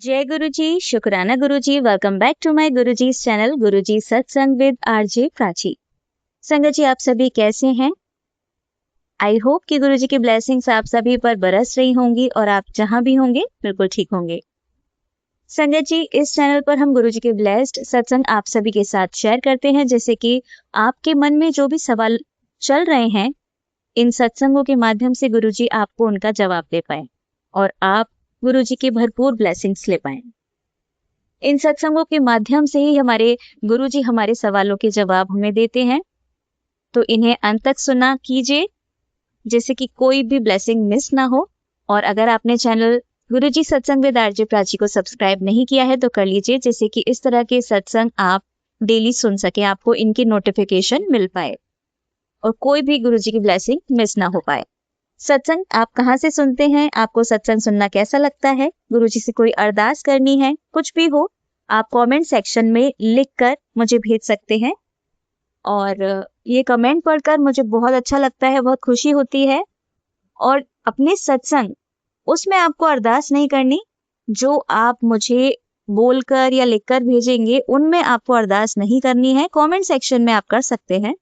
जय गुरु जी, शुक्राना गुरु जी। Welcome back to my Guru ji channel गुरु जी सत्संग विद आरजे प्राची। संगत जी, आप सभी कैसे हैं? आई होप कि गुरु जी की ब्लेसिंग्स आप सभी पर बरस रही होंगी और आप जहां भी होंगे बिल्कुल ठीक होंगे। संगत जी, इस चैनल पर हम गुरु जी के ब्लेस्ड सत्संग आप सभी के साथ शेयर करते हैं, जैसे कि आपके मन में जो भी सवाल चल रहे हैं, इन सत्संगों के माध्यम से गुरु जी आपको उनका जवाब दे पाए और आप गुरु जी की भरपूर ब्लेसिंग्स ले पाए। इन सत्संगों के माध्यम से ही हमारे गुरुजी हमारे सवालों के जवाब हमें देते हैं, तो इन्हें अंत तक सुना कीजिए, जैसे कि कोई भी ब्लेसिंग मिस ना हो। और अगर आपने चैनल गुरुजी सत्संग विद आरजे प्राची को सब्सक्राइब नहीं किया है तो कर लीजिए, जैसे कि इस तरह के सत्संग आप डेली सुन सके, आपको इनकी नोटिफिकेशन मिल पाए और कोई भी गुरुजी की ब्लेसिंग मिस ना हो पाए। सत्संग आप कहाँ से सुनते हैं, आपको सत्संग सुनना कैसा लगता है, गुरुजी से कोई अरदास करनी है, कुछ भी हो, आप कमेंट सेक्शन में लिखकर मुझे भेज सकते हैं। और ये कमेंट पढ़कर मुझे बहुत अच्छा लगता है, बहुत खुशी होती है। और अपने सत्संग, उसमें आपको अरदास नहीं करनी, जो आप मुझे बोलकर या लिखकर भेजेंगे उनमें आपको अरदास नहीं करनी है। कमेंट सेक्शन में आप कर सकते हैं,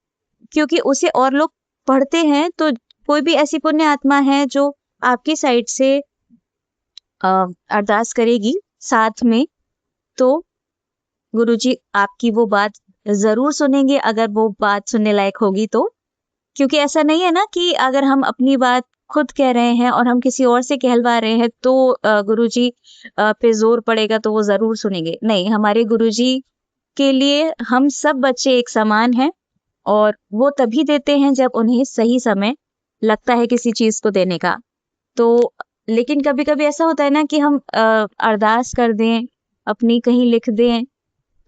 क्योंकि उसे और लोग पढ़ते हैं, तो कोई भी ऐसी पुण्य आत्मा है जो आपकी साइड से अरदास करेगी साथ में, तो गुरुजी आपकी वो बात जरूर सुनेंगे, अगर वो बात सुनने लायक होगी तो। क्योंकि ऐसा नहीं है ना कि अगर हम अपनी बात खुद कह रहे हैं और हम किसी और से कहलवा रहे हैं तो गुरुजी पे जोर पड़ेगा तो वो जरूर सुनेंगे। नहीं, हमारे गुरुजी के लिए हम सब बच्चे एक समान हैं और वो तभी देते हैं जब उन्हें सही समय लगता है किसी चीज को देने का। तो लेकिन कभी कभी ऐसा होता है ना कि हम अरदास कर दें, अपनी कहीं लिख दें,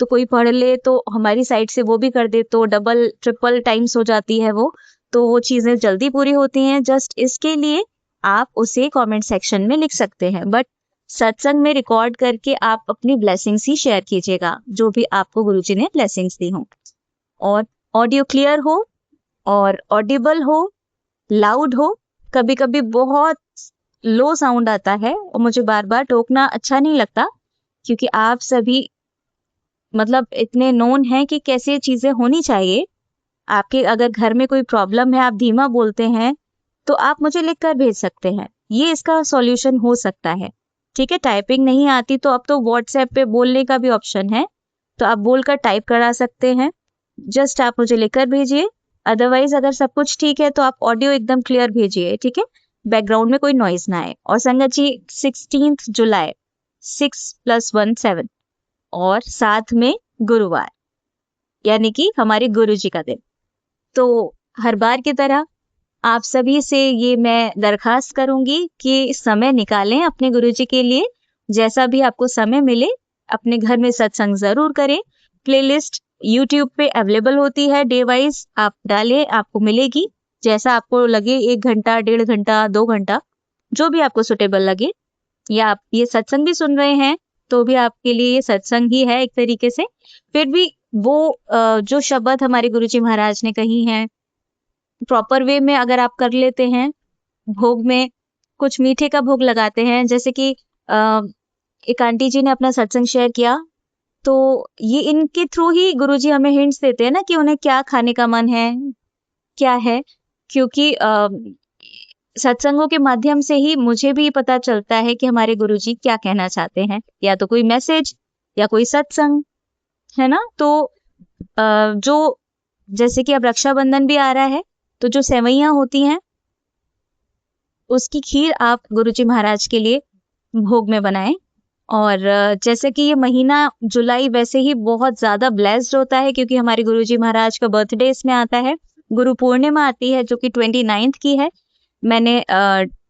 तो कोई पढ़ ले तो हमारी साइड से वो भी कर दे, तो डबल ट्रिपल टाइम्स हो जाती है वो, तो वो चीजें जल्दी पूरी होती हैं। जस्ट इसके लिए आप उसे कमेंट सेक्शन में लिख सकते हैं, बट सत्संग में रिकॉर्ड करके आप अपनी ब्लेसिंग्स ही शेयर कीजिएगा, जो भी आपको गुरुजी ने ब्लेसिंग्स दी हो, और ऑडियो क्लियर हो और ऑडिबल हो, लाउड हो। कभी कभी बहुत लो साउंड आता है और मुझे बार बार टोकना अच्छा नहीं लगता, क्योंकि आप सभी मतलब इतने नोन है कि कैसे चीजें होनी चाहिए। आपके अगर घर में कोई प्रॉब्लम है, आप धीमा बोलते हैं, तो आप मुझे लिख कर भेज सकते हैं, ये इसका सॉल्यूशन हो सकता है। ठीक है, टाइपिंग नहीं आती तो अब तो व्हाट्सएप पे बोलने का भी ऑप्शन है, तो आप बोलकर टाइप करा सकते हैं। जस्ट आप मुझे लिखकर भेजिए। अदरवाइज अगर सब कुछ ठीक है तो आप ऑडियो एकदम क्लियर भेजिए, ठीक है, बैकग्राउंड में कोई नॉइज ना आए। और संगत जी, 16 जुलाई 6 + 1 7 और साथ में गुरुवार, यानी कि हमारे गुरु जी का दिन। तो हर बार की तरह आप सभी से ये मैं दरखास्त करूंगी कि समय निकालें अपने गुरु जी के लिए। जैसा भी आपको समय मिले, अपने घर में सत्संग जरूर करें। प्लेलिस्ट यूट्यूब पे अवेलेबल होती है, डे वाइज आप डालें, आपको मिलेगी। जैसा आपको लगे, 1 घंटा, 1.5 घंटा, 2 घंटा, जो भी आपको सुटेबल लगे। या आप ये सत्संग भी सुन रहे हैं तो भी आपके लिए ये सत्संग ही है एक तरीके से। फिर भी वो जो शब्द हमारे गुरुजी महाराज ने कही हैं, प्रॉपर वे में अगर आप कर लेते हैं, भोग में कुछ मीठे का भोग लगाते हैं, जैसे कि एक आंटी जी ने अपना सत्संग शेयर किया, तो ये इनके थ्रू ही गुरुजी हमें हिंट्स देते हैं ना कि उन्हें क्या खाने का मन है, क्या है। क्योंकि सत्संगों के माध्यम से ही मुझे भी पता चलता है कि हमारे गुरुजी क्या कहना चाहते हैं, या तो कोई मैसेज या कोई सत्संग, है ना। तो जो जैसे कि अब रक्षाबंधन भी आ रहा है, तो जो सेवइयां होती हैं उसकी खीर आप गुरुजी महाराज के लिए भोग में बनाएं। और जैसे कि ये महीना जुलाई वैसे ही बहुत ज्यादा ब्लेस्ड होता है, क्योंकि हमारे गुरुजी महाराज का बर्थडे इसमें आता है, गुरु पूर्णिमा आती है जो कि 29 की है। मैंने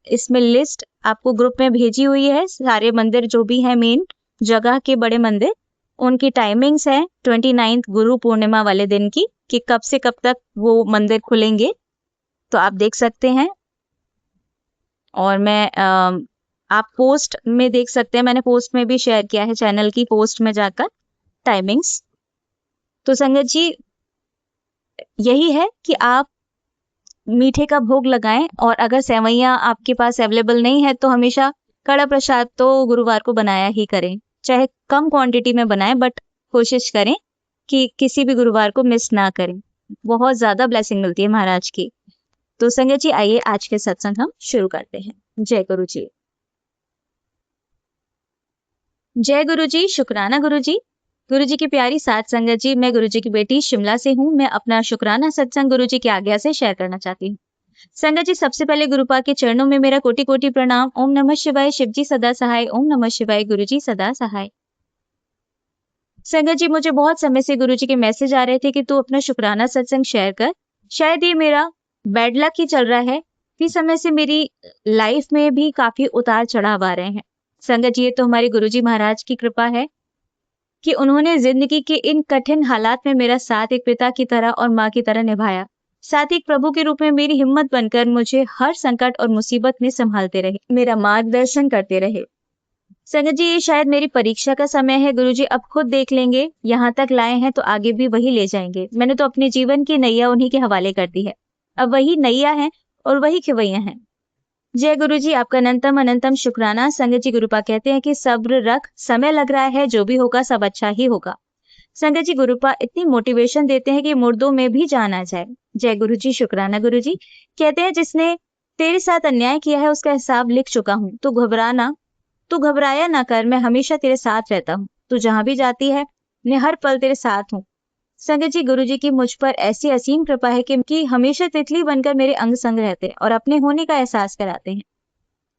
इसमें लिस्ट आपको ग्रुप में भेजी हुई है, सारे मंदिर जो भी हैं मेन जगह के बड़े मंदिर, उनकी टाइमिंग्स है 29 गुरु पूर्णिमा वाले दिन की, कि कब से कब तक वो मंदिर खुलेंगे, तो आप देख सकते हैं। और मैं आप पोस्ट में देख सकते हैं, मैंने पोस्ट में भी शेयर किया है, चैनल की पोस्ट में जाकर टाइमिंग्स। तो संगत जी, यही है कि आप मीठे का भोग लगाएं, और अगर सेवइयां आपके पास अवेलेबल नहीं है तो हमेशा कड़ा प्रसाद तो गुरुवार को बनाया ही करें, चाहे कम क्वांटिटी में बनाएं, बट कोशिश करें कि किसी भी गुरुवार को मिस ना करें। बहुत ज़्यादा ब्लेसिंग मिलती है महाराज की। तो संगत जी आइए आज के सत्संग हम शुरू करते हैं। जय गुरु जी। जय गुरु जी, शुक्राना गुरु जी। गुरु जी की प्यारी साथ संगत जी, मैं गुरु जी की बेटी शिमला से हूँ। मैं अपना शुक्राना सत्संग गुरु जी की आज्ञा से शेयर करना चाहती हूँ। संगत जी, सबसे पहले गुरुपा के चरणों में मेरा कोटि कोटि प्रणाम। ओम नमः शिवाय, शिव जी सदा सहाय। ओम नमः शिवाय, गुरु जी सदा सहाय। संगत जी, मुझे बहुत समय से गुरु जी के मैसेज आ रहे थे कि तू अपना शुक्राना सत्संग शेयर कर। शायद ये मेरा बैड लक ही चल रहा है। इस समय से मेरी लाइफ में भी काफी उतार चढ़ाव आ रहे हैं। संगत जी, ये तो हमारे गुरु जी महाराज की कृपा है कि उन्होंने जिंदगी के इन कठिन हालात में मेरा साथ एक पिता की तरह और माँ की तरह निभाया। साथ ही एक प्रभु के रूप में मेरी हिम्मत बनकर मुझे हर संकट और मुसीबत में संभालते रहे, मेरा मार्गदर्शन करते रहे। संगत जी, ये शायद मेरी परीक्षा का समय है। गुरुजी अब खुद देख लेंगे, यहाँ तक लाए हैं तो आगे भी वही ले जाएंगे। मैंने तो अपने जीवन की नैया उन्हीं के हवाले कर दी है। अब वही नैया है और वही खिवैया हैं। जय गुरु जी, आपका अनंतम अनंतम शुक्राना। संगत जी, गुरुपा कहते हैं कि सब्र रख, समय लग रहा है, जो भी होगा सब अच्छा ही होगा। संगत जी, गुरुपा इतनी मोटिवेशन देते हैं कि मुर्दों में भी जान आ जाए। जय गुरु जी, शुक्राना गुरु जी। कहते हैं जिसने तेरे साथ अन्याय किया है उसका हिसाब लिख चुका हूँ, तू घबराया ना कर, मैं हमेशा तेरे साथ रहता हूँ। तू जहां भी जाती है मैं हर पल तेरे साथ हूँ। संगत जी, गुरु जी की मुझ पर ऐसी असीम कृपा है कि हमेशा तितली बनकर मेरे अंग संग रहते हैं और अपने होने का एहसास कराते हैं।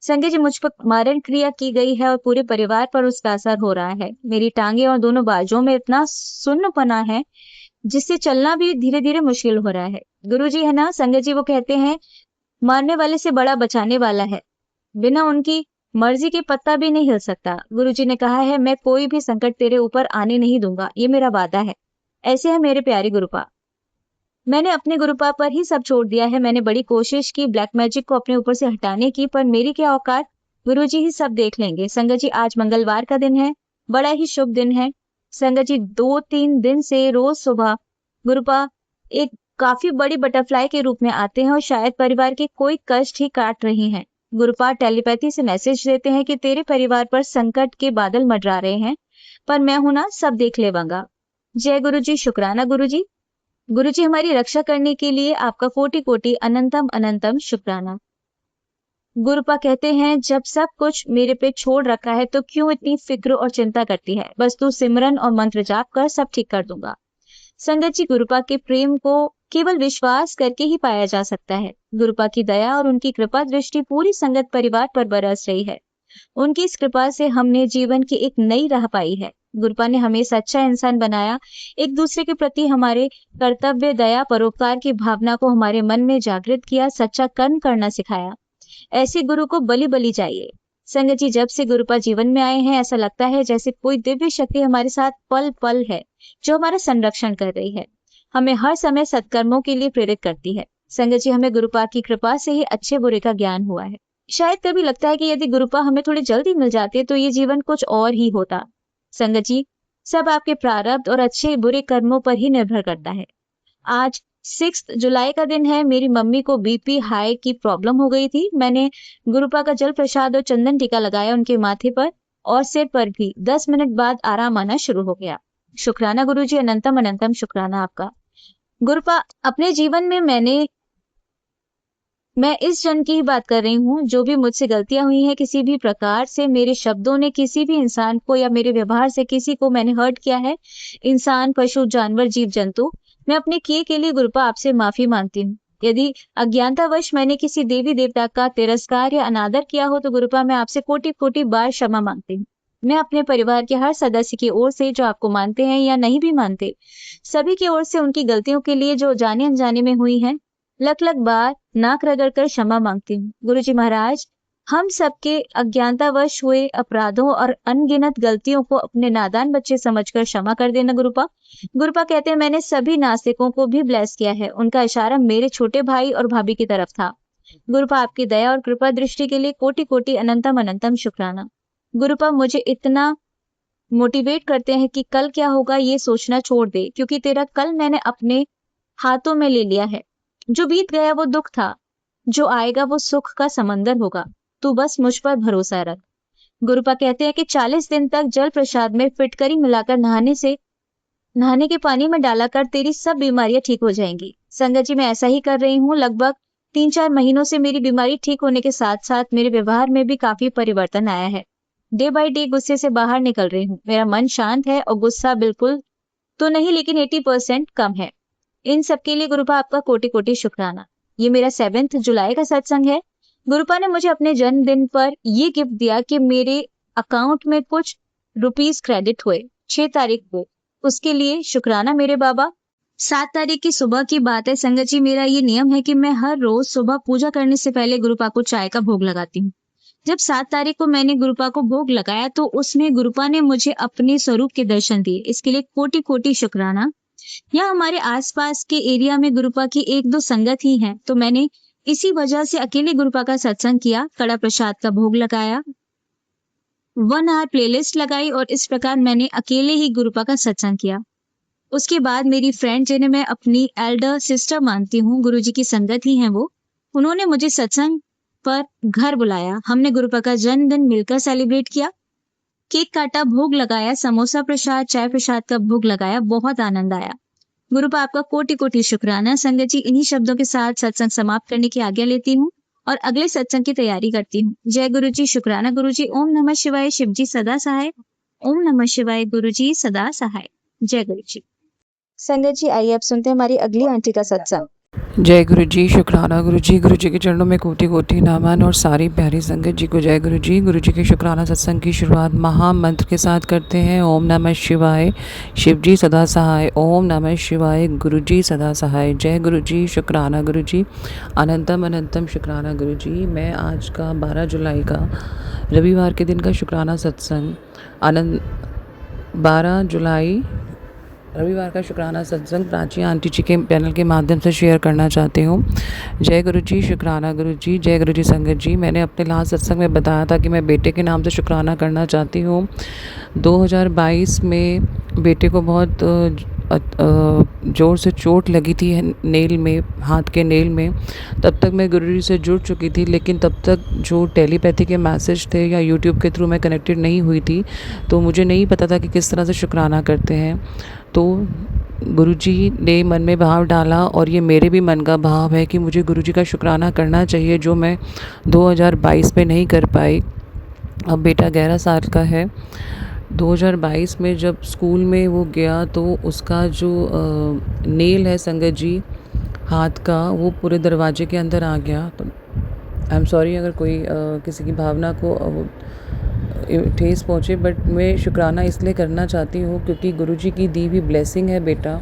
संगत जी, मुझ पर मारण क्रिया की गई है और पूरे परिवार पर उसका असर हो रहा है। मेरी टांगे और दोनों बाजुओं में इतना सुन्नपना है जिससे चलना भी धीरे धीरे मुश्किल हो रहा है। गुरु जी है ना संगत जी, वो कहते हैं मारने वाले से बड़ा बचाने वाला है। बिना उनकी मर्जी के पत्ता भी नहीं हिल सकता। गुरु जी ने कहा है मैं कोई भी संकट तेरे ऊपर आने नहीं दूंगा, ये मेरा वादा है। ऐसे है मेरे प्यारे गुरुपा। मैंने अपने गुरुपा पर ही सब छोड़ दिया है। मैंने बड़ी कोशिश की ब्लैक मैजिक को अपने ऊपर से हटाने की, पर मेरी क्या औकात, गुरु जी ही सब देख लेंगे। संगत जी, आज मंगलवार का दिन है, बड़ा ही शुभ दिन है। संगत जी, 2-3 दिन से रोज सुबह गुरुपा एक काफी बड़ी बटरफ्लाई के रूप में आते हैं और शायद परिवार के कोई कष्ट ही काट रही हैं। गुरुपा टेलीपैथी से मैसेज देते हैं कि तेरे परिवार पर संकट के बादल मंडरा रहे हैं, पर मैं हूं ना, सब देख लेवांगा। जय गुरु जी, शुक्राना गुरु जी। गुरु जी, हमारी रक्षा करने के लिए आपका कोटि कोटि अनंतम अनंतम शुक्राना। गुरुपा कहते हैं जब सब कुछ मेरे पे छोड़ रखा है तो क्यों इतनी फिक्र और चिंता करती है, बस तू सिमरन और मंत्र जाप कर, सब ठीक कर दूंगा। संगत जी, गुरुपा के प्रेम को केवल विश्वास करके ही पाया जा सकता है। गुरुपा की दया और उनकी कृपा दृष्टि पूरी संगत परिवार पर बरस रही है। उनकी इस कृपा से हमने जीवन की एक नई राह पाई है। गुरुपा ने हमें सच्चा इंसान बनाया, एक दूसरे के प्रति हमारे कर्तव्य, दया, परोपकार की भावना को हमारे मन में जागृत किया, सच्चा कर्म करना सिखाया। ऐसे गुरु को बलि बलि चाहिए। संगत जी, जब से गुरुपा जीवन में आए हैं ऐसा लगता है जैसे कोई दिव्य शक्ति हमारे साथ पल पल है, जो हमारा संरक्षण कर रही है, हमें हर समय सत्कर्मों के लिए प्रेरित करती है। संगत जी, हमें गुरुपा की कृपा से ही अच्छे बुरे का ज्ञान हुआ है। शायद कभी लगता है कि यदि गुरुपा हमें थोड़ी जल्दी मिल जाते तो ये जीवन कुछ और ही होता। संगत जी, सब आपके प्रारब्ध और अच्छे बुरे कर्मों पर ही निर्भर करता है। आज 6 जुलाई का दिन है। मेरी मम्मी को बीपी हाई की प्रॉब्लम हो गई थी। मैंने गुरुपा का जल प्रसाद और चंदन टीका लगाया उनके माथे पर और सिर पर भी। 10 मिनट बाद आराम आना शुरू हो गया। शुक्राना गुरु जी, अनंतम अनंतम शुक्राना आपका। गुरुपा, अपने जीवन में मैं इस जन की ही बात कर रही हूँ, जो भी मुझसे गलतियां हुई हैं किसी भी प्रकार से, मेरे शब्दों ने किसी भी इंसान को या मेरे व्यवहार से किसी को मैंने हर्ट किया है, इंसान, पशु, जानवर, जीव जंतु, मैं अपने किए के लिए गुरुपा आपसे माफी मांगती हूँ। यदि अज्ञानतावश मैंने किसी देवी देवता का तिरस्कार या अनादर किया हो तो गुरुपा मैं आपसे कोटि कोटि बार क्षमा मांगती हूँ। मैं अपने परिवार के हर सदस्य की ओर से, जो आपको मानते हैं या नहीं भी मानते, सभी की ओर से उनकी गलतियों के लिए जो जाने अनजाने में हुई हैं, लख लख बार नाक रगड़ कर क्षमा मांगती हूँ। गुरु जी महाराज, हम सबके अज्ञानतावश हुए अपराधों और अनगिनत गलतियों को अपने नादान बच्चे समझकर क्षमा कर देना गुरुपा। गुरुपा कहते हैं मैंने सभी नास्तिकों को भी ब्लेस किया है। उनका इशारा मेरे छोटे भाई और भाभी की तरफ था। गुरुपा, आपकी दया और कृपा दृष्टि के लिए कोटि कोटि अनंतम अनंतम शुक्राना। गुरुपा, मुझे इतना मोटिवेट करते हैं कि कल क्या होगा ये सोचना छोड़ दे, क्योंकि तेरा कल मैंने अपने हाथों में ले लिया है। जो बीत गया वो दुख था, जो आएगा वो सुख का समंदर होगा। तू बस मुझ पर भरोसा रख। गुरुपा कहते हैं कि 40 दिन तक जल प्रसाद में फिटकरी मिलाकर नहाने के पानी में डाला कर तेरी सब बीमारियां ठीक हो जाएंगी। संगत जी, मैं ऐसा ही कर रही हूँ। लगभग 3-4 महीनों से मेरी बीमारी ठीक होने के साथ साथ मेरे व्यवहार में भी काफी परिवर्तन आया है। डे बाय डे गुस्से से बाहर निकल रही हूँ। मेरा मन शांत है और गुस्सा बिल्कुल तो नहीं, लेकिन 80% कम है। इन सब के लिए गुरुपा आपका कोटि कोटि शुक्राना। ये मेरा 7 जुलाई का सत्संग है। गुरुपा ने मुझे अपने जन्मदिन पर ये गिफ्ट दिया कि मेरे अकाउंट में कुछ रुपीस क्रेडिट हुए 6 तारीख को। उसके लिए शुक्राना मेरे बाबा। 7 तारीख की सुबह की बात है संगत जी। मेरा ये नियम है कि मैं हर रोज सुबह पूजा करने से पहले गुरुपा को चाय का भोग लगाती हूँ। जब 7 तारीख को मैंने गुरुपा को भोग लगाया तो उसमें गुरुपा ने मुझे अपने स्वरूप के दर्शन दिए। इसके लिए कोटि कोटि शुक्राना। यहाँ हमारे आसपास के एरिया में गुरुपा की 1-2 संगत ही है, तो मैंने इसी वजह से अकेले गुरुपा का सत्संग किया, कड़ा प्रसाद का भोग लगाया, 1 आवर प्लेलिस्ट लगाई और इस प्रकार मैंने अकेले ही गुरुपा का सत्संग किया। उसके बाद मेरी फ्रेंड, जिन्हें मैं अपनी एल्डर सिस्टर मानती हूँ, गुरुजी की संगत ही हैं वो, उन्होंने मुझे सत्संग पर घर बुलाया। हमने गुरुपा का जन्मदिन मिलकर सेलिब्रेट किया, केक काटा, भोग लगाया, समोसा प्रसाद, चाय प्रसाद का भोग लगाया। बहुत आनंद आया। गुरुपा आपका कोटि कोटि शुक्राना। संगत जी, इन्हीं शब्दों के साथ सत्संग समाप्त करने की आज्ञा लेती हूँ और अगले सत्संग की तैयारी करती हूँ। जय गुरु जी, शुक्राना गुरु जी। ओम नमः शिवाय, शिव जी सदा सहाय। ओम नमः शिवाय, गुरु जी सदा सहाय। जय गुरु जी। संगत जी, आइए अब सुनते हैं हमारी अगली आंटी का सत्संग। जय गुरु जी, शुक्राना गुरु जी के चरणों में कोटि कोटि नमन और सारी प्यारी संगत जी को जय गुरु जी के शुक्राना सत्संग की शुरुआत महामंत्र के साथ करते हैं। ओम नमः शिवाय, शिव जी सदा सहाय। ओम नमः शिवाय, गुरु जी सदा सहाय। जय गुरु जी, शुक्राना गुरु जी। अनंतम अनंतम शुक्राना गुरु जी। मैं आज का 12 जुलाई का रविवार के दिन का शुक्राना सत्संग 12 जुलाई रविवार का शुक्राना सत्संग प्राची आंटी जी के पैनल के माध्यम से शेयर करना चाहती हूँ। जय गुरु जी, शुक्राना गुरु जी। जय गुरु जी संगत जी। मैंने अपने लास्ट सत्संग में बताया था कि मैं बेटे के नाम से शुक्राना करना चाहती हूँ। 2022 में बेटे को बहुत ज़ोर से चोट लगी थी नेल में, हाथ के नेल में। तब तक मैं गुरुजी से जुड़ चुकी थी, लेकिन तब तक जो टेलीपैथी के मैसेज थे या यूट्यूब के थ्रू मैं कनेक्टेड नहीं हुई थी, तो मुझे नहीं पता था कि किस तरह से शुक्राना करते हैं। तो गुरुजी ने मन में भाव डाला और ये मेरे भी मन का भाव है कि मुझे गुरुजी का शुक्राना करना चाहिए, जो मैं 2022 में नहीं कर पाई। अब बेटा 11 साल का है। 2022 में जब स्कूल में वो गया तो उसका जो नेल है संगत जी हाथ का, वो पूरे दरवाजे के अंदर आ गया। तो आई एम सॉरी अगर कोई किसी की भावना को ठेस पहुँचे, बट मैं शुक्राना इसलिए करना चाहती हूँ क्योंकि गुरुजी की दी हुई ब्लेसिंग है बेटा,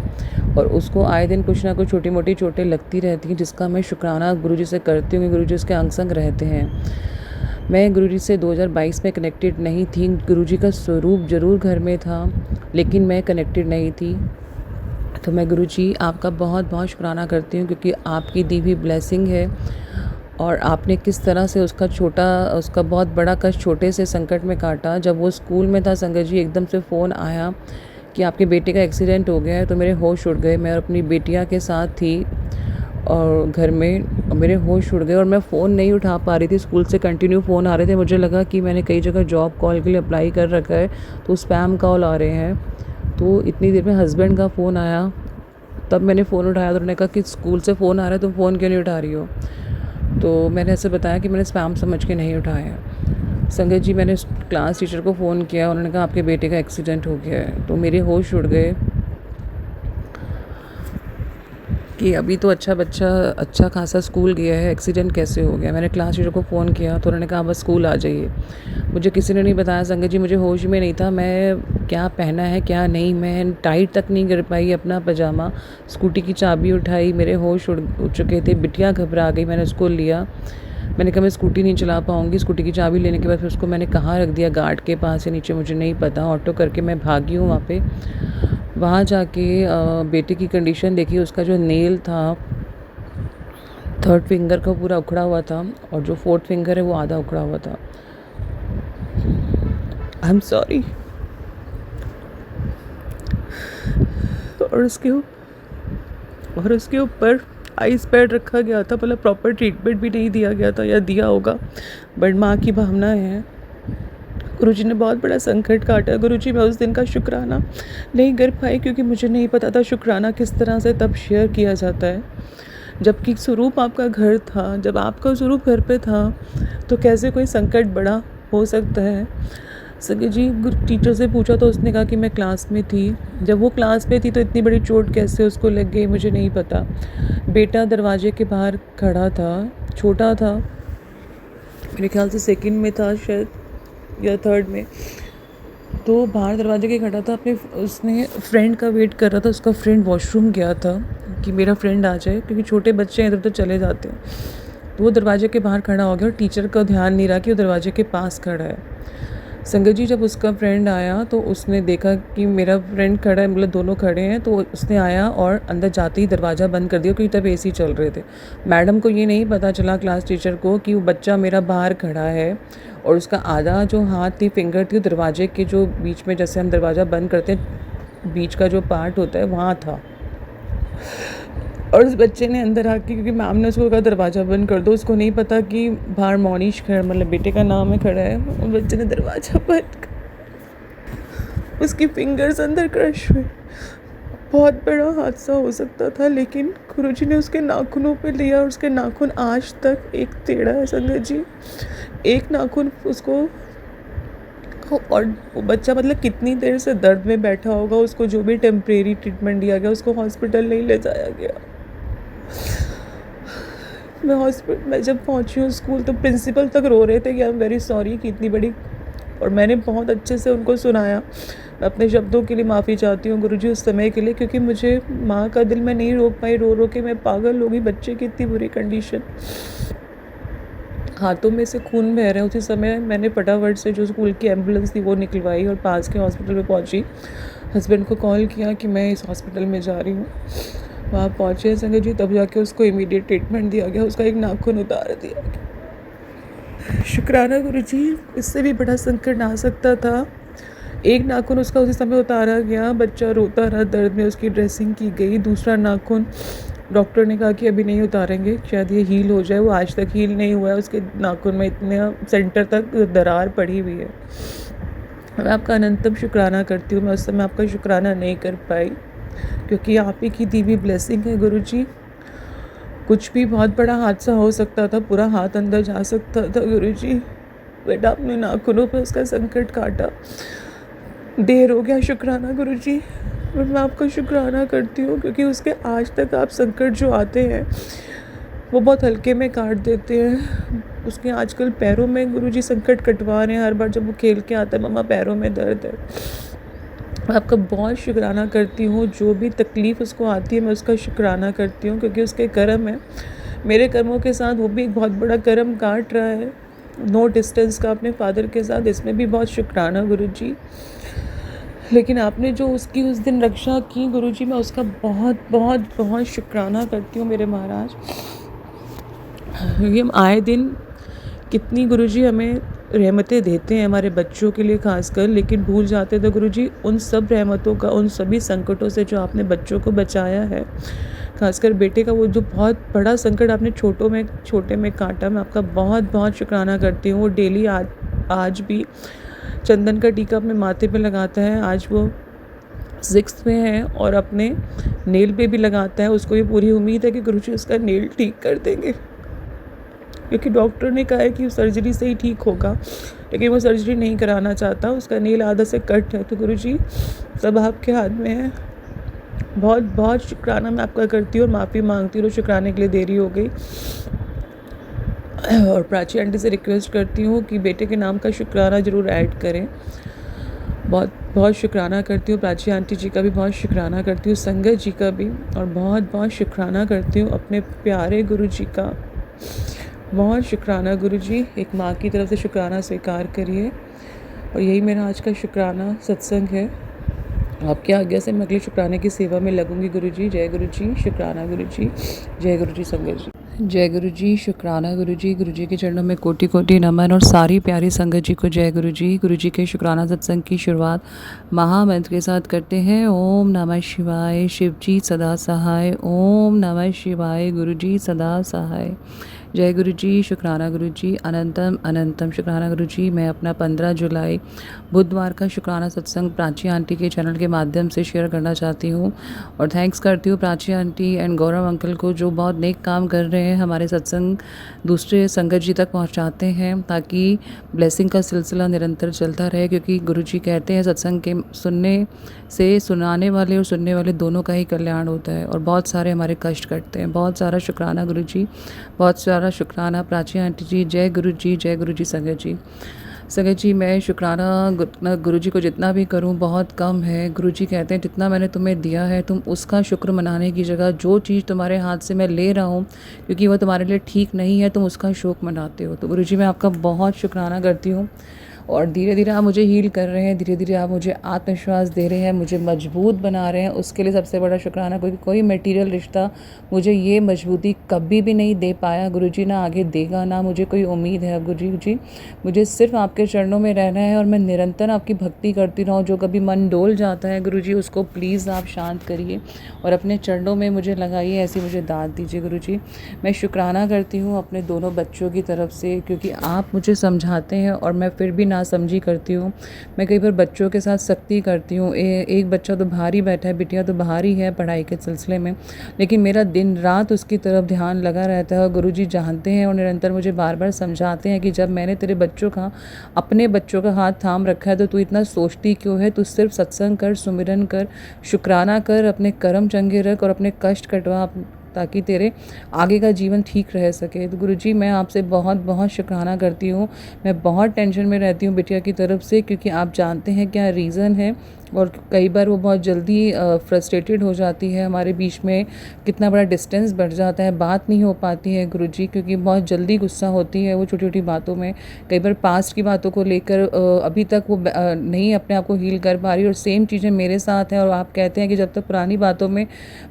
और उसको आए दिन कुछ ना कुछ छोटी मोटी चोटें लगती रहती हैं, जिसका मैं शुक्राना गुरुजी से करती हूँ कि गुरुजी उसके अंग संग रहते हैं। मैं गुरुजी से 2022 में कनेक्टेड नहीं थी। गुरुजी का स्वरूप ज़रूर घर में था, लेकिन मैं कनेक्टेड नहीं थी। तो मैं गुरुजी आपका बहुत बहुत शुक्राना करती हूँ क्योंकि आपकी दी हुई ब्लेसिंग है, और आपने किस तरह से उसका बहुत बड़ा कष्ट छोटे से संकट में काटा। जब वो स्कूल में था संगत जी, एकदम से फ़ोन आया कि आपके बेटे का एक्सीडेंट हो गया है, तो मेरे होश उड़ गए। मैं अपनी बेटियां के साथ थी और घर में मेरे होश उड़ गए और मैं फ़ोन नहीं उठा पा रही थी। स्कूल से कंटिन्यू फ़ोन आ रहे थे। मुझे लगा कि मैंने कई जगह जॉब कॉल के लिए अप्लाई कर रखा है, तो स्पैम कॉल आ रहे हैं। तो इतनी देर में हस्बैंड का फ़ोन आया, तब मैंने फ़ोन उठाया। तो उन्होंने कहा कि स्कूल से फ़ोन आ रहा है, तुम फ़ोन क्यों नहीं उठा रही हो? तो मैंने ऐसे बताया कि मैंने स्पैम समझ के नहीं उठाया। संगत जी, मैंने क्लास टीचर को फ़ोन किया, उन्होंने कहा आपके बेटे का एक्सीडेंट हो गया है। तो मेरे होश उड़ गए कि अभी तो बच्चा अच्छा खासा स्कूल गया है, एक्सीडेंट कैसे हो गया। मैंने क्लास टीचर को फ़ोन किया तो उन्होंने कहा बस स्कूल आ जाइए। मुझे किसी ने नहीं बताया संगत जी, मुझे होश में नहीं था मैं क्या पहना है क्या नहीं। मैं टाइट तक नहीं कर पाई अपना पजामा। स्कूटी की चाबी उठाई, मेरे होश उड़ चुके थे। बिटिया घबरा गई, मैंने उसको लिया। मैंने कहा मैं स्कूटी नहीं चला पाऊँगी। स्कूटी की चाबी लेने के बाद फिर उसको मैंने कहाँ रख दिया, गार्ड के पास या नीचे, मुझे नहीं पता। ऑटो करके मैं भागी हूँ वहाँ पे। वहाँ जाके बेटे की कंडीशन देखी। उसका जो नेल था 3rd फिंगर का पूरा उखड़ा हुआ था, और जो 4th फिंगर है वो आधा उखड़ा हुआ था। I am sorry. और उसके ऊपर आइस पैड रखा गया था। मतलब प्रॉपर ट्रीटमेंट भी नहीं दिया गया था, या दिया होगा, बट माँ की भावना है गुरुजी ने बहुत बड़ा संकट काटा। गुरुजी, मैं उस दिन का शुक्राना नहीं कर पाई क्योंकि मुझे नहीं पता था शुक्राना किस तरह से तब शेयर किया जाता है, जबकि स्वरूप आपका घर था। जब आपका स्वरूप घर पे था तो कैसे कोई संकट बड़ा हो सकता है। संजय जी, टीचर से पूछा तो उसने कहा कि मैं क्लास में थी। जब वो क्लास में थी तो इतनी बड़ी चोट कैसे उसको लग गई मुझे नहीं पता। बेटा दरवाजे के बाहर खड़ा था, छोटा था, मेरे ख्याल से सेकंड में था शायद या थर्ड में, तो बाहर दरवाजे के खड़ा था। उसने फ्रेंड का वेट कर रहा था। उसका फ्रेंड वॉशरूम गया था कि मेरा फ्रेंड आ जाए, क्योंकि छोटे बच्चे इधर उधर चले जाते हैं। तो वो दरवाजे के बाहर खड़ा हो गया और टीचर का ध्यान नहीं रहा कि वो दरवाजे के पास खड़ा है। संगत जी, जब उसका फ्रेंड आया तो उसने देखा कि मेरा फ्रेंड खड़ा है, मतलब दोनों खड़े हैं, तो उसने आया और अंदर जाते ही दरवाज़ा बंद कर दिया क्योंकि तब एसी चल रहे थे। मैडम को ये नहीं पता चला, क्लास टीचर को, कि वो बच्चा मेरा बाहर खड़ा है और उसका आधा जो हाथ थी, फिंगर थी, दरवाजे के जो बीच में, जैसे हम दरवाज़ा बंद करते हैं, बीच का जो पार्ट होता है वहाँ था। और उस बच्चे ने अंदर आके, क्योंकि मैम ने उसको कहा दरवाज़ा बंद कर दो, उसको नहीं पता कि बाहर मोनिश खड़ा, मतलब बेटे का नाम है, खड़ा है। उस बच्चे ने दरवाज़ा बंद कर, उसकी फिंगर्स अंदर क्रश हुए। बहुत बड़ा हादसा हो सकता था, लेकिन गुरुजी ने उसके नाखूनों पे लिया और उसके नाखून आज तक एक टेढ़ा है। संगत जी, एक नाखून उसको, और वो बच्चा मतलब कितनी देर से दर्द में बैठा होगा। उसको जो भी टेम्परेरी ट्रीटमेंट दिया गया, उसको हॉस्पिटल नहीं ले जाया गया। मैं जब पहुंची हूँ स्कूल तो प्रिंसिपल तक रो रहे थे कि आई एम वेरी सॉरी कि इतनी बड़ी, और मैंने बहुत अच्छे से उनको सुनाया। मैं अपने शब्दों के लिए माफ़ी चाहती हूँ गुरुजी उस समय के लिए, क्योंकि मुझे माँ का दिल मैं नहीं रोक पाई। रो रो के मैं पागल हो गई। बच्चे की इतनी बुरी कंडीशन, हाथों में से खून बह रहे हैं। उसी समय मैंने फटाफट से जो स्कूल की एम्बुलेंस थी वो निकलवाई और पास के हॉस्पिटल में पहुंची। हस्बैंड को कॉल किया कि मैं इस हॉस्पिटल में जा रही हूँ। वहाँ पहुँचे संगत जी, तब जाके उसको इमीडिएट ट्रीटमेंट दिया गया। उसका एक नाखून उतार दिया गया। शुक्राना गुरुजी, इससे भी बड़ा संकट आ सकता था। एक नाखून उसका उसी समय उतारा गया। बच्चा रोता रहा दर्द में, उसकी ड्रेसिंग की गई। दूसरा नाखून डॉक्टर ने कहा कि अभी नहीं उतारेंगे, शायद ये हील हो जाए। वो आज तक हील नहीं हुआ है। उसके नाखून में इतने सेंटर तक दरार पड़ी हुई है। मैं आपका अनंतम शुक्राना करती हूँ। मैं उस समय आपका शुक्राना नहीं कर पाई क्योंकि आप ही की दी हुई ब्लेसिंग है गुरुजी। कुछ भी बहुत बड़ा हादसा हो सकता था, पूरा हाथ अंदर जा सकता था गुरुजी। बेटा अपने नाखूनों पर उसका संकट काटा, देर हो गया। शुक्राना गुरुजी, और मैं आपका शुक्राना करती हूँ क्योंकि उसके आज तक आप संकट जो आते हैं वो बहुत हल्के में काट देते हैं। उसके आजकल पैरों में गुरुजी संकट कटवा रहे हैं। हर बार जब वो खेल के आता है, मम्मा पैरों में दर्द है। मैं आपका बहुत शुक्राना करती हूँ। जो भी तकलीफ़ उसको आती है मैं उसका शुक्राना करती हूँ क्योंकि उसके कर्म है। मेरे कर्मों के साथ वो भी एक बहुत बड़ा कर्म काट रहा है, नो डिस्टेंस का, अपने फादर के साथ। इसमें भी बहुत शुक्राना गुरुजी। लेकिन आपने जो उसकी उस दिन रक्षा की गुरुजी, मैं उसका बहुत बहुत बहुत शुक्राना करती हूँ मेरे महाराज। क्योंकि हम आए दिन कितनी गुरुजी हमें रहमतें देते हैं हमारे बच्चों के लिए खासकर, लेकिन भूल जाते थे गुरुजी उन सब रहमतों का, उन सभी संकटों से जो आपने बच्चों को बचाया है। खासकर बेटे का वो जो बहुत बड़ा संकट आपने छोटे में काटा, मैं आपका बहुत बहुत शुक्राना करती हूँ। वो डेली आज भी चंदन का टीका अपने माथे पे लगाता है। आज वो 6th में है और अपने नेल पे भी लगाता है। उसको ये पूरी उम्मीद है कि गुरुजी उसका नेल ठीक कर देंगे, क्योंकि डॉक्टर ने कहा है कि सर्जरी से ही ठीक होगा, लेकिन वो सर्जरी नहीं कराना चाहता। उसका नेल आधा से कट है। तो गुरुजी सब आपके हाथ में है। बहुत बहुत शुक्राना मैं आपका करती हूँ और माफ़ी मांगती हूँ, शुक्राने के लिए देरी हो गई। और प्राची आंटी से रिक्वेस्ट करती हूँ कि बेटे के नाम का शुक्राना ज़रूर ऐड करें। बहुत बहुत शुक्राना करती हूँ। प्राची आंटी जी का भी बहुत शुक्राना करती हूँ, संगत जी का भी, और बहुत बहुत शुक्राना करती हूँ अपने प्यारे गुरु जी का। बहुत शुक्राना गुरुजी। एक माँ की तरफ से शुक्राना स्वीकार करिए। और यही मेरा आज का शुक्राना सत्संग है। आपके आज्ञा से मैं अगले शुक्राने की सेवा में लगूंगी गुरुजी। जय गुरुजी। शुक्राना गुरुजी। जय गुरुजी संगत जी। जय गुरुजी। शुक्राना गुरुजी। गुरुजी के चरणों में कोटि कोटि नमन और सारी प्यारी संगत जी को जय गुरुजी। गुरुजी के शुक्राना सत्संग की शुरुआत महामंत्र के साथ करते हैं। ओम नमः शिवाय। शिव जी सदा सहाय। ओम नमः शिवाय। गुरुजी सदा सहाय। जय गुरु जी, शुक्राना गुरु जी, अनंतम अनंतम शुक्राना गुरु जी। मैं अपना 15 जुलाई बुधवार का शुक्राना सत्संग प्राची आंटी के चैनल के माध्यम से शेयर करना चाहती हूँ और थैंक्स करती हूँ Prachi aunty and Gaurav uncle को, जो बहुत नेक काम कर रहे हैं, हमारे सत्संग दूसरे संगत जी तक पहुँचाते हैं ताकि ब्लेसिंग का सिलसिला निरंतर चलता रहे। क्योंकि गुरु जी कहते हैं सत्संग के सुनने से सुनाने वाले और सुनने वाले दोनों का ही कल्याण होता है और बहुत सारे हमारे कष्ट कटते हैं। बहुत सारा शुक्राना गुरु जी, बहुत सारा शुक्राना प्राची आंटी जी। जय गुरु जी, जय गुरु जी संगत जी। संगत जी, मैं शुक्राना गुरु जी को जितना भी करूं बहुत कम है। गुरु जी कहते हैं जितना मैंने तुम्हें दिया है तुम उसका शुक्र मनाने की जगह जो चीज़ तुम्हारे हाथ से मैं ले रहा हूं क्योंकि वह तुम्हारे लिए ठीक नहीं है, तुम उसका शोक मनाते हो। तो गुरु जी मैं आपका बहुत शुक्राना करती हूँ और धीरे धीरे आप मुझे हील कर रहे हैं, धीरे धीरे आप मुझे आत्मविश्वास दे रहे हैं, मुझे मजबूत बना रहे हैं। उसके लिए सबसे बड़ा शुक्राना, क्योंकि कोई मटेरियल रिश्ता मुझे ये मजबूती कभी भी नहीं दे पाया गुरुजी, ना आगे देगा, ना मुझे कोई उम्मीद है। गुरुजी मुझे सिर्फ आपके चरणों में रहना है और मैं निरंतर आपकी भक्ति करती रहूँ। जो कभी मन डोल जाता है गुरुजी उसको प्लीज़ आप शांत करिए और अपने चरणों में मुझे लगाइए, ऐसी मुझे दाद दीजिए गुरुजी। मैं शुक्राना करती हूँ अपने दोनों बच्चों की तरफ से, क्योंकि आप मुझे समझाते हैं और मैं फिर भी नासमझी करती हूँ। मैं कई बार बच्चों के साथ सख्ती करती हूँ। एक बच्चा तो बाहर ही बैठा है, बिटिया तो बाहर ही है पढ़ाई के सिलसिले में, लेकिन मेरा दिन रात उसकी तरफ ध्यान लगा रहता है। गुरुजी जानते हैं और निरंतर मुझे बार बार समझाते हैं कि जब मैंने तेरे बच्चों का, अपने बच्चों का हाथ थाम रखा है तो तू इतना सोचती क्यों है। तू सिर्फ सत्संग कर, सुमिरन कर, शुक्राना कर, अपने कर्म चंगे रख और अपने कष्ट कटवा ताकि तेरे आगे का जीवन ठीक रह सके। तो गुरुजी मैं आपसे बहुत बहुत शुक्राना करती हूँ। मैं बहुत टेंशन में रहती हूँ बिटिया की तरफ से, क्योंकि आप जानते हैं क्या रीज़न है और कई बार वो बहुत जल्दी फ्रस्ट्रेटेड हो जाती है। हमारे बीच में कितना बड़ा डिस्टेंस बढ़ जाता है, बात नहीं हो पाती है गुरुजी, क्योंकि बहुत जल्दी गुस्सा होती है वो छोटी छोटी बातों में। कई बार पास्ट की बातों को लेकर अभी तक वो नहीं अपने आप को हील कर पा रही और सेम चीज़ें मेरे साथ हैं। और आप कहते हैं कि जब तक पुरानी बातों में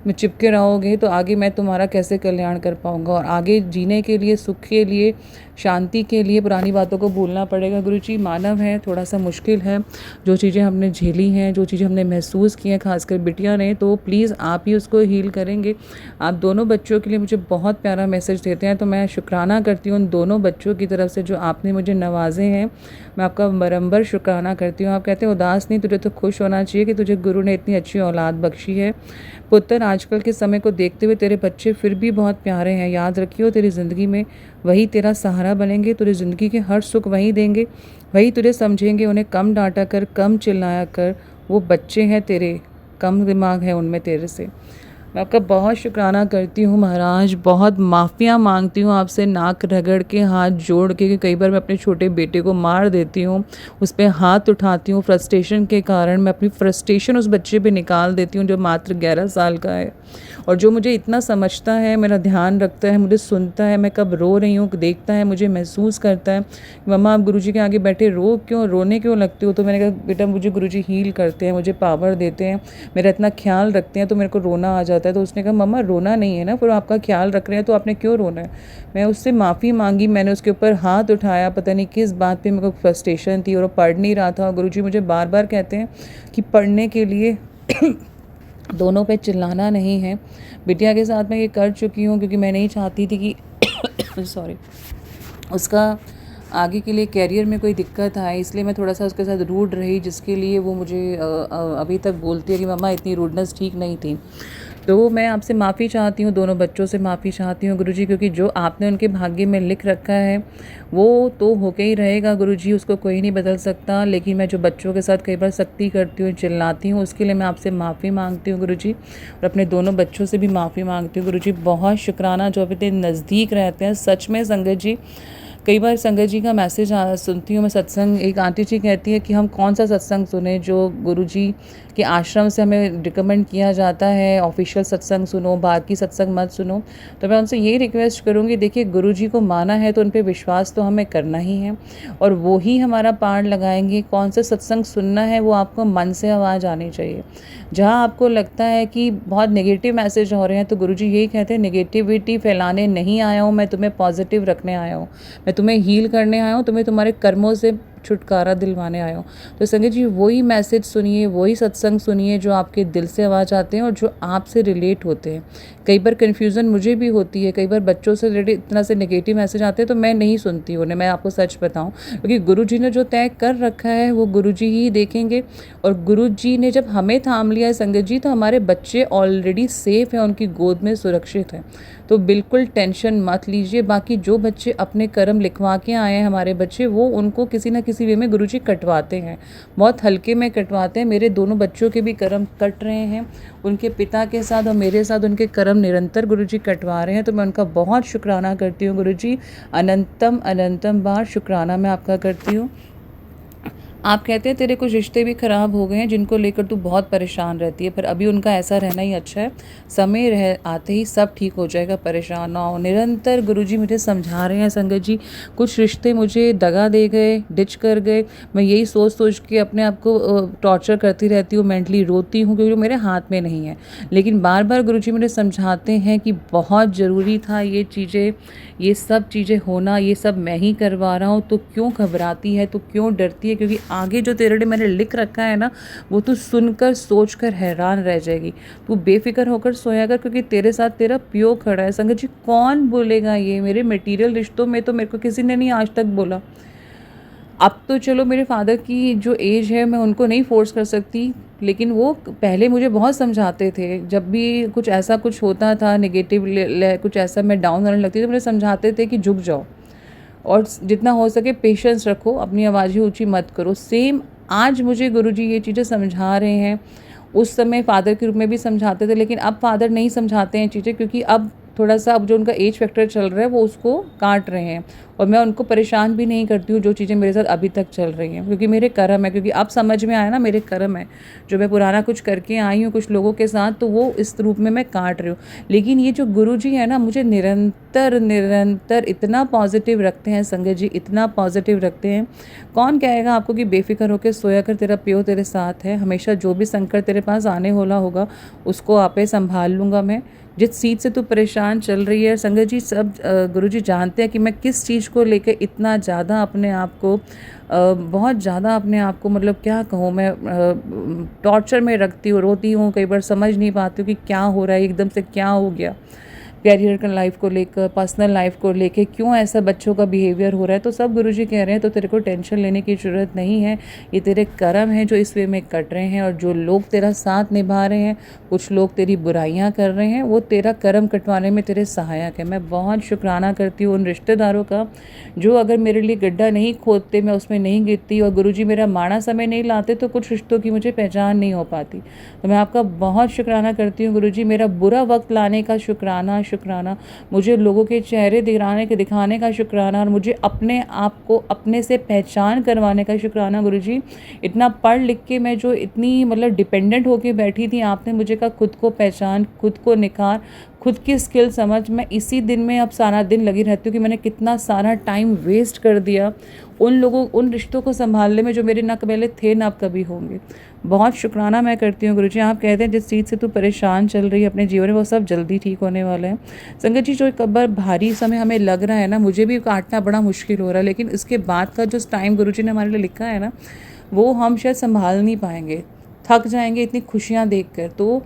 चिपके रहोगे तो आगे मैं तुम्हारा कैसे कल्याण कर पाऊँगा, और आगे जीने के लिए, सुख के लिए, शांति के लिए पुरानी बातों को भूलना पड़ेगा। गुरुजी मानव है, थोड़ा सा मुश्किल है, जो चीज़ें हमने झेली हैं, जो चीज़ें हमने महसूस की हैं, खासकर बिटिया ने, तो प्लीज़ आप ही उसको हील करेंगे। आप दोनों बच्चों के लिए मुझे बहुत प्यारा मैसेज देते हैं, तो मैं शुक्राना करती हूँ उन दोनों बच्चों की तरफ से जो आपने मुझे नवाजे हैं। मैं आपका बरम्बर शुक्राना करती हूँ। आप कहते हैं उदास नहीं, तुझे तो खुश होना चाहिए कि तुझे गुरु ने इतनी अच्छी औलाद बख्शी है। पुत्र, आजकल के समय को देखते हुए तेरे बच्चे फिर भी बहुत प्यारे हैं। याद रखियो तेरी ज़िंदगी में वही तेरा सहारा बनेंगे, तुझे ज़िंदगी के हर सुख वही देंगे, वही तुझे समझेंगे। उन्हें कम डांटा कर, कम चिल्लाया कर, वो बच्चे हैं तेरे, कम दिमाग है उनमें तेरे से। मैं आपका बहुत शुक्राना करती हूँ महाराज, बहुत माफ़िया मांगती हूँ आपसे, नाक रगड़ के, हाथ जोड़ के, कि कई बार मैं अपने छोटे बेटे को मार देती हूँ, उस पर हाथ उठाती हूँ फ्रस्ट्रेशन के कारण। मैं अपनी फ्रस्ट्रेशन उस बच्चे पे निकाल देती हूँ जो मात्र 11 साल का है और जो मुझे इतना समझता है, मेरा ध्यान रखता है, मुझे सुनता है, मैं कब रो रही हूँ देखता है, मुझे महसूस करता है। मम्मा आप गुरुजी के आगे बैठे रोने क्यों लगते हो? तो मैंने कहा बेटा मुझे गुरुजी हील करते हैं, मुझे पावर देते हैं, मेरा इतना ख्याल रखते हैं तो मेरे को रोना आ जाता है। तो उसने कहा मम्मा रोना नहीं है ना, पर आपका ख्याल रख रहे हैं तो आपने क्यों रोना है? मैं उससे माफ़ी मांगी, मैंने उसके ऊपर हाथ उठाया, पता नहीं किस बात पे मेरे को फ्रस्ट्रेशन थी और वो पढ़ नहीं रहा था। गुरुजी मुझे बार बार कहते हैं कि पढ़ने के लिए दोनों पे चिल्लाना नहीं है। बिटिया के साथ मैं ये कर चुकी हूँ क्योंकि मैं नहीं चाहती थी कि सॉरी उसका आगे के लिए कैरियर में कोई दिक्कत आए, इसलिए मैं थोड़ा सा उसके साथ रूड रही, जिसके लिए वो मुझे अभी तक बोलती है कि मम्मा इतनी रूडनेस ठीक नहीं थी। तो मैं आपसे माफ़ी चाहती हूँ, दोनों बच्चों से माफ़ी चाहती हूँ गुरुजी, क्योंकि जो आपने उनके भाग्य में लिख रखा है वो तो होके ही रहेगा गुरुजी, उसको कोई नहीं बदल सकता। लेकिन मैं जो बच्चों के साथ कई बार सख्ती करती हूँ, चिल्लाती हूँ, उसके लिए मैं आपसे माफ़ी मांगती हूँ गुरुजी, और अपने दोनों बच्चों से भी माफ़ी मांगती हूँ गुरुजी। बहुत शुक्राना जो अभी नज़दीक रहते हैं, सच में संगत जी। कई बार संगत जी का मैसेज सुनती हूँ मैं सत्संग, एक आंटी जी कहती है कि हम कौन सा सत्संग सुने जो गुरुजी के आश्रम से हमें रिकमेंड किया जाता है, ऑफिशियल सत्संग सुनो, बाकी सत्संग मत सुनो। तो मैं उनसे यही रिक्वेस्ट करूँगी, देखिए गुरुजी को माना है तो उन पर विश्वास तो हमें करना ही है और वो ही हमारा पार लगाएंगे। कौन सा सत्संग सुनना है वो आपको मन से आवाज़ आनी चाहिए। जहाँ आपको लगता है कि बहुत नेगेटिव मैसेज हो रहे हैं तो गुरुजी यही कहते हैं नेगेटिविटी फैलाने नहीं आया हूँ मैं, तुम्हें पॉजिटिव रखने आया हूँ, मैं तुम्हें हील करने आया हूँ, तुम्हें तुम्हारे कर्मों से छुटकारा दिलवाने आया हूँ। तो संगत जी वही मैसेज सुनिए, वही सत्संग सुनिए जो आपके दिल से आवाज़ आते हैं और जो आपसे रिलेट होते हैं। कई बार कन्फ्यूज़न मुझे भी होती है, कई बार बच्चों से रिलेटेड इतना से नेगेटिव मैसेज आते हैं तो मैं नहीं सुनती उन्हें, मैं आपको सच बताऊँ, क्योंकि गुरुजी ने जो तय कर रखा है वो गुरुजी ही देखेंगे। और गुरुजी ने जब हमें थाम लिया है संगत जी, तो हमारे बच्चे ऑलरेडी सेफ हैं, उनकी गोद में सुरक्षित हैं। तो बिल्कुल टेंशन मत लीजिए। बाकी जो बच्चे अपने कर्म लिखवा के आए हैं हमारे बच्चे, वो उनको किसी ना किसी वे में गुरुजी कटवाते हैं, बहुत हल्के में कटवाते हैं। मेरे दोनों बच्चों के भी कर्म कट रहे हैं, उनके पिता के साथ और मेरे साथ उनके कर्म निरंतर गुरुजी कटवा रहे हैं। तो मैं उनका बहुत शुक्राना करती हूँ गुरुजी, अनंतम अनंतम बार शुक्राना मैं आपका करती हूँ। आप कहते हैं तेरे कुछ रिश्ते भी ख़राब हो गए हैं जिनको लेकर तू बहुत परेशान रहती है, पर अभी उनका ऐसा रहना ही अच्छा है, समय रह आते ही सब ठीक हो जाएगा, परेशान ना हो। निरंतर गुरुजी मुझे समझा रहे हैं संगत जी, कुछ रिश्ते मुझे दगा दे गए, डिच कर गए, मैं यही सोच सोच के अपने आप को टॉर्चर करती रहती हूँ, मेंटली रोती हूँ क्योंकि मेरे हाथ में नहीं है। लेकिन बार बार गुरुजी मुझे समझाते हैं कि बहुत ज़रूरी था ये चीज़ें, ये सब चीज़ें होना, ये सब मैं ही करवा रहा हूँ, तो क्यों घबराती है, तो क्यों डरती है, क्योंकि आगे जो तेरे लिए मैंने लिख रखा है ना, वो तू सुनकर सोचकर हैरान रह जाएगी। तू बेफिक्र होकर सोया कर, क्योंकि तेरे साथ तेरा प्यो खड़ा है। संगत जी कौन बोलेगा ये, मेरे मटेरियल रिश्तों में तो मेरे को किसी ने नहीं आज तक बोला। अब तो चलो मेरे फादर की जो एज है मैं उनको नहीं फोर्स कर सकती, लेकिन वो पहले मुझे बहुत समझाते थे, जब भी कुछ ऐसा कुछ होता था नेगेटिव कुछ ऐसा मैं डाउन होने लगती थी तो मुझे समझाते थे कि झुक जाओ और जितना हो सके पेशेंस रखो, अपनी आवाज़ें ऊंची मत करो। सेम आज मुझे गुरुजी ये चीज़ें समझा रहे हैं। उस समय फादर के रूप में भी समझाते थे, लेकिन अब फादर नहीं समझाते हैं चीज़ें, क्योंकि अब थोड़ा सा अब जो उनका एज फैक्टर चल रहा है वो उसको काट रहे हैं। और मैं उनको परेशान भी नहीं करती हूँ जो चीज़ें मेरे साथ अभी तक चल रही हैं, क्योंकि मेरे कर्म है, क्योंकि अब समझ में आया ना मेरे कर्म है, जो मैं पुराना कुछ करके आई हूँ कुछ लोगों के साथ, तो वो इस रूप में मैं काट रही हूँ। लेकिन ये जो गुरुजी है ना, मुझे निरंतर निरंतर इतना पॉजिटिव रखते हैं संगत जी, इतना पॉजिटिव रखते हैं। कौन कहेगा आपको कि बेफिक्र होकर सोया कर, तेरा प्यो तेरे साथ है, हमेशा जो भी संकट तेरे पास आने वाला होगा उसको आपे संभाल लूँगा मैं। जिस चीज़ से तू परेशान चल रही है संगत जी, सब गुरुजी जानते हैं कि मैं किस चीज़ को लेकर इतना ज़्यादा अपने आप को बहुत ज़्यादा अपने आप को मतलब क्या कहूँ मैं, टॉर्चर में रखती हूँ, रोती हूँ, कई बार समझ नहीं पाती हूँ कि क्या हो रहा है, एकदम से क्या हो गया, कैरियर का लाइफ को लेकर, पर्सनल लाइफ को लेकर क्यों ऐसा बच्चों का बिहेवियर हो रहा है। तो सब गुरुजी कह रहे हैं तो तेरे को टेंशन लेने की ज़रूरत नहीं है, ये तेरे कर्म हैं जो इस वे में कट रहे हैं, और जो लोग तेरा साथ निभा रहे हैं, कुछ लोग तेरी बुराइयां कर रहे हैं, वो तेरा कर्म कटवाने में तेरे सहायक है। मैं बहुत शुक्राना करती हूँ उन रिश्तेदारों का जो अगर मेरे लिए गड्ढा नहीं खोदते, मैं उसमें नहीं गिरती, और गुरुजी मेरा माड़ा समय नहीं लाते, तो कुछ रिश्तों की मुझे पहचान नहीं हो पाती। तो मैं आपका बहुत शुक्राना करती हूँ गुरुजी, मेरा बुरा वक्त लाने का शुक्राना, मुझे लोगों के चेहरे दिखाने का शुक्राना, और मुझे अपने आप को अपने से पहचान करवाने का शुक्राना गुरुजी। इतना पढ़ लिख के मैं जो इतनी मतलब डिपेंडेंट होके बैठी थी, आपने मुझे कहा खुद को पहचान, खुद को निखार, खुद की स्किल समझ। मैं इसी दिन में अब सारा दिन लगी रहती हूँ कि मैंने कितना सारा टाइम वेस्ट कर दिया उन रिश्तों को संभालने में जो मेरे ना पहले थे ना अब कभी होंगे। बहुत शुक्राना मैं करती हूँ गुरुजी। आप कहते हैं जिस चीज़ से तू परेशान चल रही है अपने जीवन में, वो सब जल्दी ठीक होने वाला है। संगत जी जो कबर भारी समय हमें लग रहा है ना, मुझे भी काटना बड़ा मुश्किल हो रहा है, लेकिन इसके बाद का जो टाइम गुरुजी ने हमारे लिए लिखा है ना, वो हम शायद संभाल नहीं पाएंगे, थक जाएंगे इतनी खुशियाँ देख कर। तो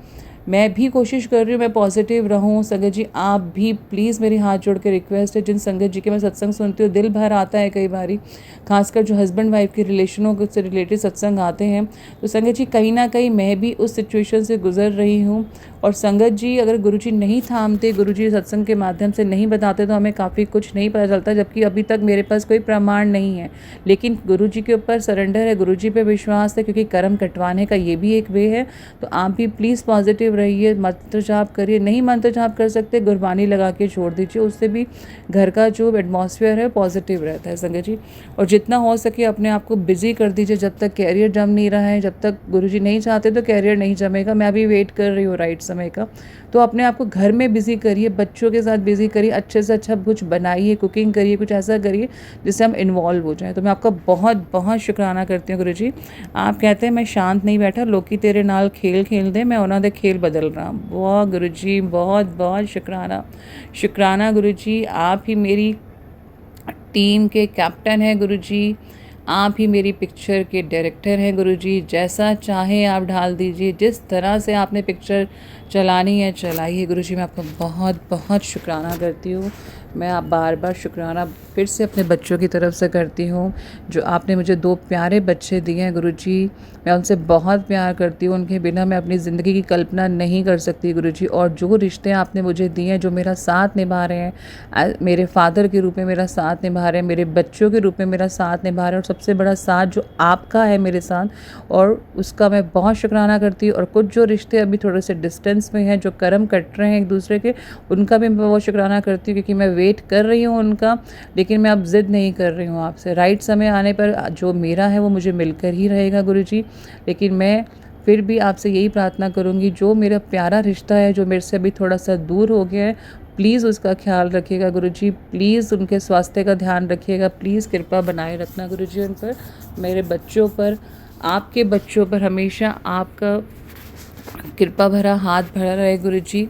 मैं भी कोशिश कर रही हूँ मैं पॉजिटिव रहूँ। संगत जी आप भी प्लीज़, मेरी हाथ जोड़ के रिक्वेस्ट है, जिन संगत जी के मैं सत्संग सुनती हूँ दिल भर आता है कई बारी, खासकर जो हस्बैंड वाइफ के रिलेशनों से रिलेटेड सत्संग आते हैं, तो संगत जी कहीं ना कहीं मैं भी उस सिचुएशन से गुजर रही हूँ। और संगत जी अगर गुरुजी नहीं थामते, गुरुजी सत्संग के माध्यम से नहीं बताते, तो हमें काफ़ी कुछ नहीं पता चलता, जबकि अभी तक मेरे पास कोई प्रमाण नहीं है। लेकिन गुरुजी के ऊपर सरेंडर है, गुरुजी पे विश्वास है, क्योंकि कर्म कटवाने का ये भी एक वे है। तो आप भी प्लीज़ पॉजिटिव रहिए, मंत्र जाप करिए, नहीं मंत्र जाप कर सकते गुरबानी लगा के छोड़ दीजिए, उससे भी घर का जो एटमॉस्फेयर है पॉजिटिव रहता है संगत जी। और जितना हो सके अपने आप को बिजी कर दीजिए, जब तक कैरियर जम नहीं रहा है, जब तक गुरुजी नहीं चाहते तो कैरियर नहीं जमेगा। मैं अभी वेट कर रही हूँ राइट समय का। तो अपने आप को घर में बिजी करिए, बच्चों के साथ बिजी करिए, अच्छे से अच्छा कुछ बनाइए, कुकिंग करिए, कुछ ऐसा करिए जिससे हम इन्वॉल्व हो जाएं। तो मैं आपका बहुत बहुत शुक्राना करती हूँ गुरुजी। आप कहते हैं मैं शांत नहीं बैठा, लोकी तेरे नाल खेल खेल दे, मैं उन्हों दे खेल बदल रहा। वाह गुरुजी, बहुत बहुत शुक्राना, शुक्राना गुरुजी। आप ही मेरी टीम के कैप्टन हैं गुरुजी, आप ही मेरी पिक्चर के डायरेक्टर हैं गुरुजी, जैसा चाहें आप ढाल दीजिए, जिस तरह से आपने पिक्चर चलानी है चलाइए गुरुजी। मैं आपका बहुत बहुत शुक्राना करती हूँ। मैं आप बार बार शुक्राना फिर से अपने बच्चों की तरफ से करती हूँ, जो आपने मुझे 2 प्यारे बच्चे दिए हैं गुरुजी। मैं उनसे बहुत प्यार करती हूँ, उनके बिना मैं अपनी ज़िंदगी की कल्पना नहीं कर सकती गुरुजी। और जो रिश्ते आपने मुझे दिए हैं, जो मेरा साथ निभा रहे हैं, मेरे फादर के रूप में मेरा साथ निभा रहे हैं, मेरे बच्चों के रूप में मेरा साथ निभा रहे हैं, और सबसे बड़ा साथ जो आपका है मेरे साथ, और उसका मैं बहुत शुक्राना करती हूँ। और कुछ जो रिश्ते अभी थोड़े से डिस्टेंस में हैं, जो कर्म कट रहे हैं एक दूसरे के, उनका भी मैं बहुत शुक्राना करती हूँ, क्योंकि मैं वेट कर रही हूँ उनका, लेकिन मैं अब ज़िद नहीं कर रही हूँ आपसे। राइट समय आने पर जो मेरा है वो मुझे मिलकर ही रहेगा गुरुजी। लेकिन मैं फिर भी आपसे यही प्रार्थना करूँगी, जो मेरा प्यारा रिश्ता है, जो मेरे से अभी थोड़ा सा दूर हो गया है, प्लीज़ उसका ख्याल रखिएगा गुरुजी। प्लीज़ उनके स्वास्थ्य का ध्यान रखिएगा। प्लीज़ कृपा बनाए रखना गुरुजी उन पर, मेरे बच्चों पर, आपके बच्चों पर हमेशा आपका कृपा भरा हाथ भरा रहे गुरुजी।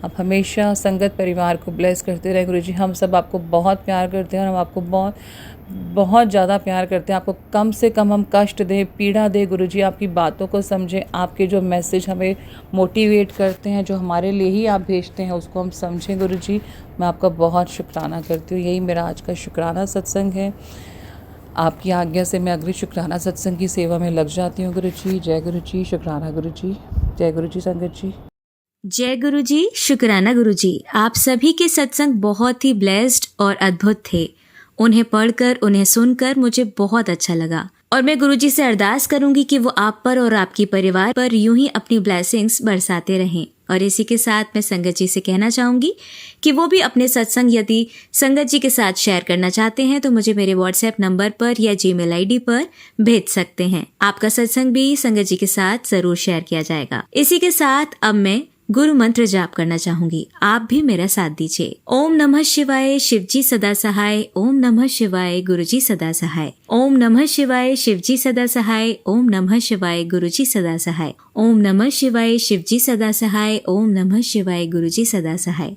आप हमेशा संगत परिवार को ब्लेस करते रहे गुरुजी। हम सब आपको बहुत प्यार करते हैं, और हम आपको बहुत बहुत ज़्यादा प्यार करते हैं। आपको कम से कम हम कष्ट दें, पीड़ा दें गुरुजी, आपकी बातों को समझें, आपके जो मैसेज हमें मोटिवेट करते हैं, जो हमारे लिए ही आप भेजते हैं, उसको हम समझें गुरुजी। मैं आपका बहुत शुक्राना करती हूँ। यही मेरा आज का शुक्राना सत्संग है। आपकी आज्ञा से मैं अगले शुक्राना सत्संग की सेवा में लग जाती हूँ गुरुजी। जय गुरुजी, शुक्राना गुरुजी, जय गुरुजी संगत जी। जय गुरुजी, शुक्राना गुरुजी। आप सभी के सत्संग बहुत ही ब्लेस्ड और अद्भुत थे। उन्हें पढ़कर, उन्हें सुनकर मुझे बहुत अच्छा लगा, और मैं गुरुजी से अरदास करूंगी कि वो आप पर और आपकी परिवार पर यूं ही अपनी ब्लेसिंग्स बरसाते रहें। और इसी के साथ मैं संगत जी से कहना चाहूंगी कि वो भी अपने सत्संग यदि संगत जी के साथ शेयर करना चाहते हैं तो मुझे मेरे व्हाट्सएप नंबर पर या जीमेल आईडी पर भेज सकते हैं। आपका सत्संग भी संगत जी के साथ जरूर शेयर किया जाएगा। इसी के साथ अब मैं गुरु मंत्र जाप करना चाहूंगी, आप भी मेरा साथ दीजिए। ओम नमः शिवाय, शिवजी सदा सहाय। ओम नमः शिवाय, गुरुजी सदा सहाय। ओम नमः शिवाय, शिवजी सदा सहाय। ओम नमः शिवाय, गुरुजी सदा सहाय। ओम नमः शिवाय, शिवजी सदा सहाय। ओम नमः शिवाय, गुरुजी सदा सहाय।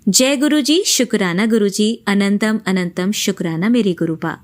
जय गुरुजी, शुक्राना गुरुजी, अनंतम अनंतम शुक्राना मेरे गुरुपा।